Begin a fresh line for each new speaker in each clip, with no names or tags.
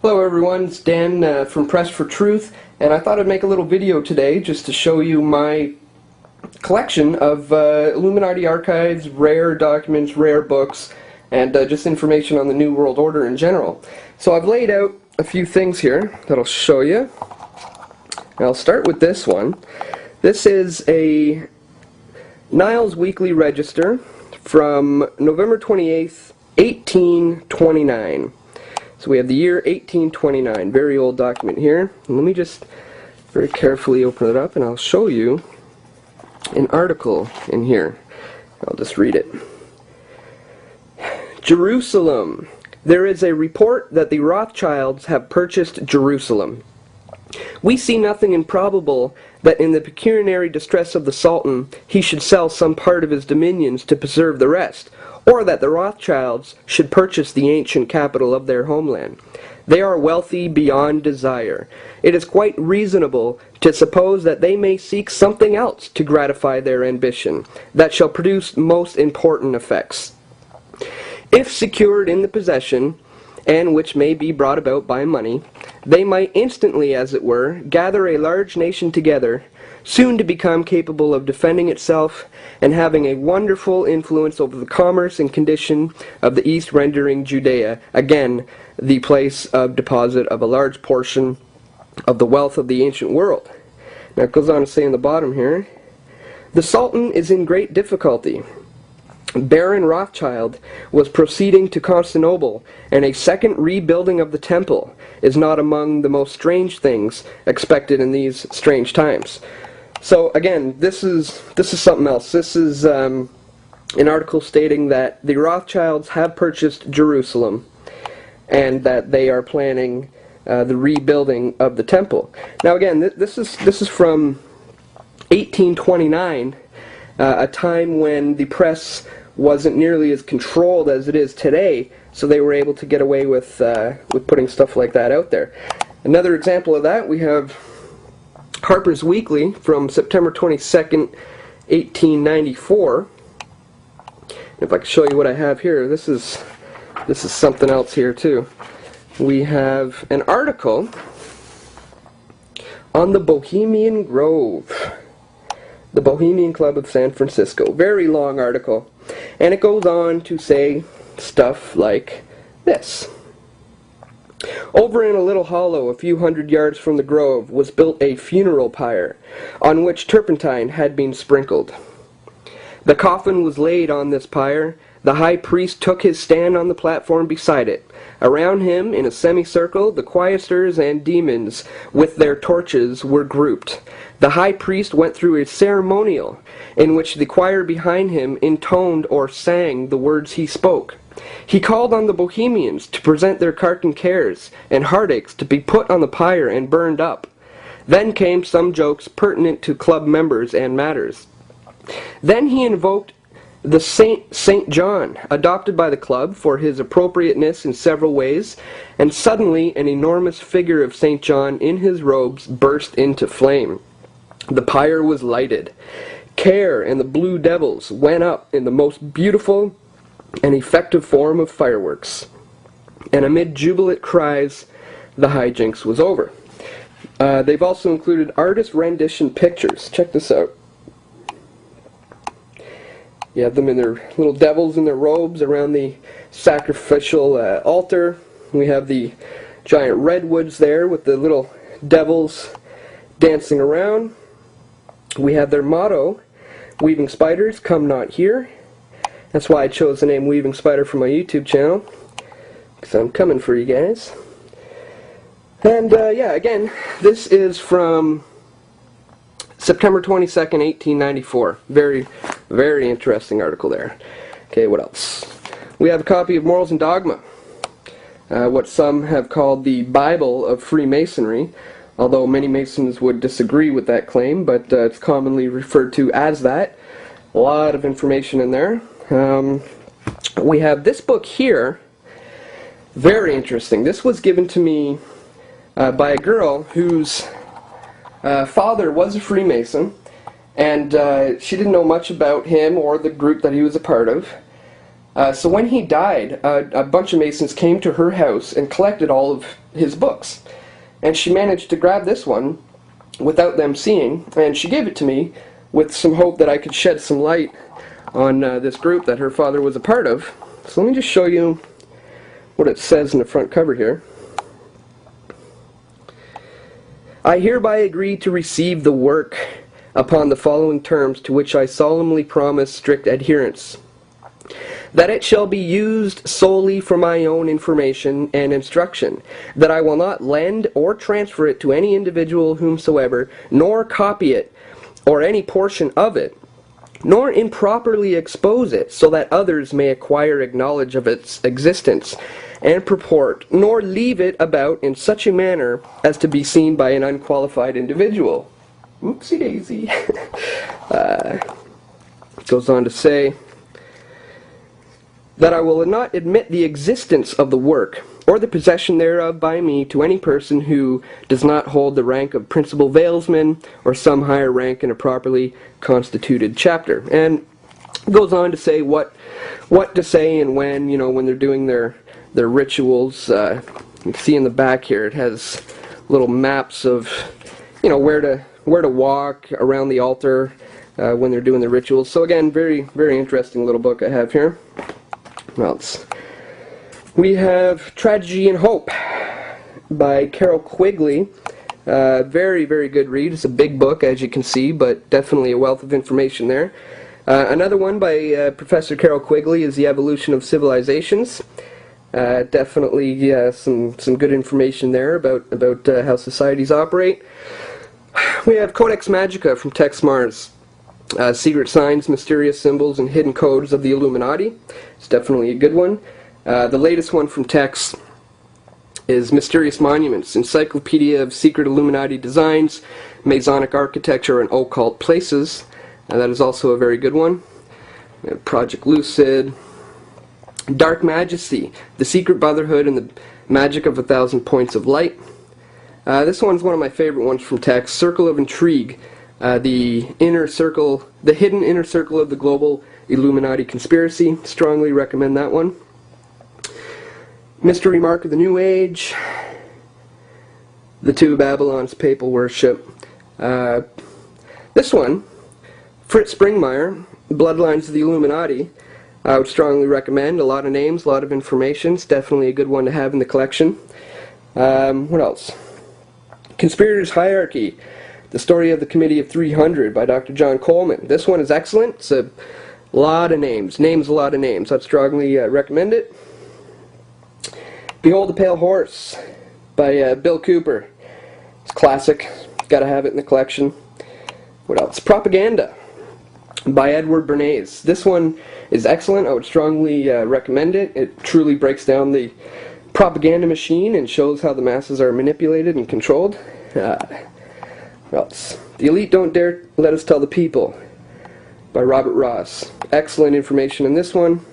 Hello everyone, it's Dan from Press for Truth, and I thought I'd make a little video today just to show you my collection of Illuminati archives, rare documents, rare books, and just information on the New World Order in general. So I've laid out a few things here that I'll show you. I'll start with this one. This is a Niles Weekly Register from November 28th, 1829. So we have the year 1829, very old document here. And let me just very carefully open it up and I'll show you an article in here. I'll just read it. Jerusalem. There is a report that the Rothschilds have purchased Jerusalem. We see nothing improbable that in the pecuniary distress of the Sultan he should sell some part of his dominions to preserve the rest, or that the Rothschilds should purchase the ancient capital of their homeland. They are wealthy beyond desire. It is quite reasonable to suppose that they may seek something else to gratify their ambition, that shall produce most important effects. If secured in the possession, and which may be brought about by money, they might instantly, as it were, gather a large nation together, soon to become capable of defending itself and having a wonderful influence over the commerce and condition of the East, rendering Judea, again, the place of deposit of a large portion of the wealth of the ancient world. Now it goes on to say in the bottom here, the Sultan is in great difficulty. Baron Rothschild was proceeding to Constantinople, and a second rebuilding of the temple is not among the most strange things expected in these strange times. So again, this is something else. This is an article stating that the Rothschilds have purchased Jerusalem, and that they are planning the rebuilding of the temple. Now again, this is from 1829, a time when the press wasn't nearly as controlled as it is today, so they were able to get away with putting stuff like that out there. Another example of that, we have Harper's Weekly from September 22nd, 1894. If I can show you what I have here, this is something else here too. We have an article on the Bohemian Grove, the Bohemian Club of San Francisco. Very long article. And it goes on to say stuff like this. Over in a little hollow a few hundred yards from the grove was built a funeral pyre, on which turpentine had been sprinkled. The coffin was laid on this pyre. The high priest took his stand on the platform beside it. Around him, in a semicircle, the choristers and demons with their torches were grouped. The high priest went through a ceremonial in which the choir behind him intoned or sang the words he spoke. He called on the Bohemians to present their cark and cares and heartaches to be put on the pyre and burned up. Then came some jokes pertinent to club members and matters. Then he invoked the Saint John, adopted by the club for his appropriateness in several ways, and suddenly an enormous figure of Saint John in his robes burst into flame. The pyre was lighted. Care and the Blue Devils went up in the most beautiful and effective form of fireworks, and amid jubilant cries, the hijinks was over. They've also included artist rendition pictures. Check this out. You have them in their little devils in their robes around the sacrificial altar. We have the giant redwoods there with the little devils dancing around. We have their motto, "Weaving spiders, come not here." That's why I chose the name Weaving Spider for my YouTube channel, because I'm coming for you guys. And yeah, again, this is from September 22nd, 1894. Very, very interesting article there. Okay, what else? We have a copy of Morals and Dogma, what some have called the Bible of Freemasonry, although many Masons would disagree with that claim, but it's commonly referred to as that. A lot of information in there. We have this book here. Very interesting. This was given to me by a girl whose father was a Freemason, and she didn't know much about him or the group that he was a part of. So when he died, a bunch of Masons came to her house and collected all of his books. And she managed to grab this one without them seeing, and she gave it to me with some hope that I could shed some light on this group that her father was a part of. So let me just show you what it says in the front cover here. I hereby agree to receive the work upon the following terms, to which I solemnly promise strict adherence. That it shall be used solely for my own information and instruction, that I will not lend or transfer it to any individual whomsoever, nor copy it, or any portion of it, nor improperly expose it, so that others may acquire a knowledge of its existence and purport, nor leave it about in such a manner as to be seen by an unqualified individual. Oopsie daisy. It goes on to say that I will not admit the existence of the work or the possession thereof by me to any person who does not hold the rank of principal valesman or some higher rank in a properly constituted chapter. And goes on to say what to say and when, when they're doing their rituals. You can see in the back here it has little maps of where to walk around the altar when they're doing the rituals. So again, very, very interesting little book I have here. What else? We have Tragedy and Hope by Carol Quigley. Very, very good read. It's a big book, as you can see, but definitely a wealth of information there. Another one by Professor Carol Quigley is The Evolution of Civilizations. Definitely some good information there about how societies operate. We have Codex Magica from Tex Mars. Secret Signs, Mysterious Symbols, and Hidden Codes of the Illuminati. It's definitely a good one. The latest one from Tex is Mysterious Monuments, Encyclopedia of Secret Illuminati Designs, Masonic Architecture, and Occult Places. That is also a very good one. We have Project Lucid. Dark Majesty, The Secret Brotherhood and the Magic of 1,000 Points of Light. This one's one of my favorite ones from Tex, Circle of Intrigue. The hidden inner circle of the global Illuminati conspiracy. Strongly recommend that one. Mystery Mark of the New Age. The Two of Babylon's Papal Worship. This one, Fritz Springmeier, Bloodlines of the Illuminati. I would strongly recommend. A lot of names, a lot of information. It's definitely a good one to have in the collection. What else? Conspirators' Hierarchy. The Story of the Committee of 300 by Dr. John Coleman. This one is excellent. It's a lot of names. A lot of names. I'd strongly recommend it. Behold the Pale Horse by Bill Cooper. It's classic. Gotta have it in the collection. What else? Propaganda by Edward Bernays. This one is excellent. I would strongly recommend it. It truly breaks down the propaganda machine and shows how the masses are manipulated and controlled. What else? The Elite Don't Dare Let Us Tell the People by Robert Ross. Excellent information in this one.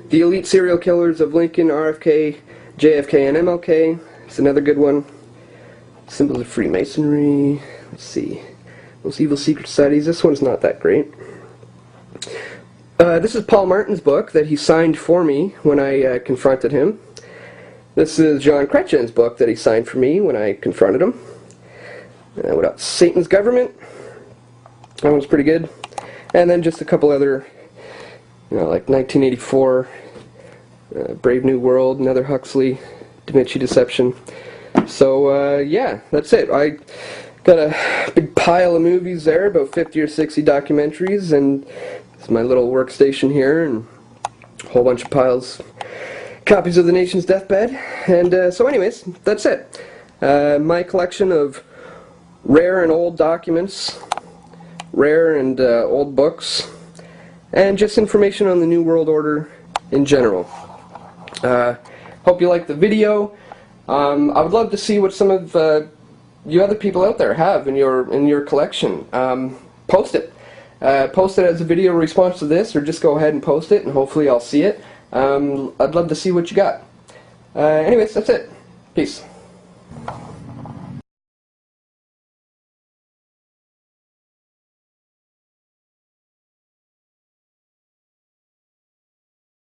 The Elite Serial Killers of Lincoln, RFK, JFK, and MLK. It's another good one. Symbols of Freemasonry. Let's see. Most Evil Secret Societies. This one's not that great. This is Paul Martin's book that he signed for me when I confronted him. This is John Kretchen's book that he signed for me when I confronted him. What else? Satan's Government. That one's pretty good. And then just a couple other, like 1984, Brave New World, another Huxley, Da Vinci Deception. So, yeah, that's it. I got a big pile of movies there, about 50 or 60 documentaries, and it's my little workstation here, and a whole bunch of piles, copies of The Nation's Deathbed. And so anyways, that's it. My collection of rare and old documents, rare and old books, and just information on the New World Order in general. Hope you liked the video. I would love to see what some of you other people out there have in your collection. Post it. Post it as a video response to this, or just go ahead and post it, and hopefully I'll see it. I'd love to see what you got. Anyways, that's it. Peace.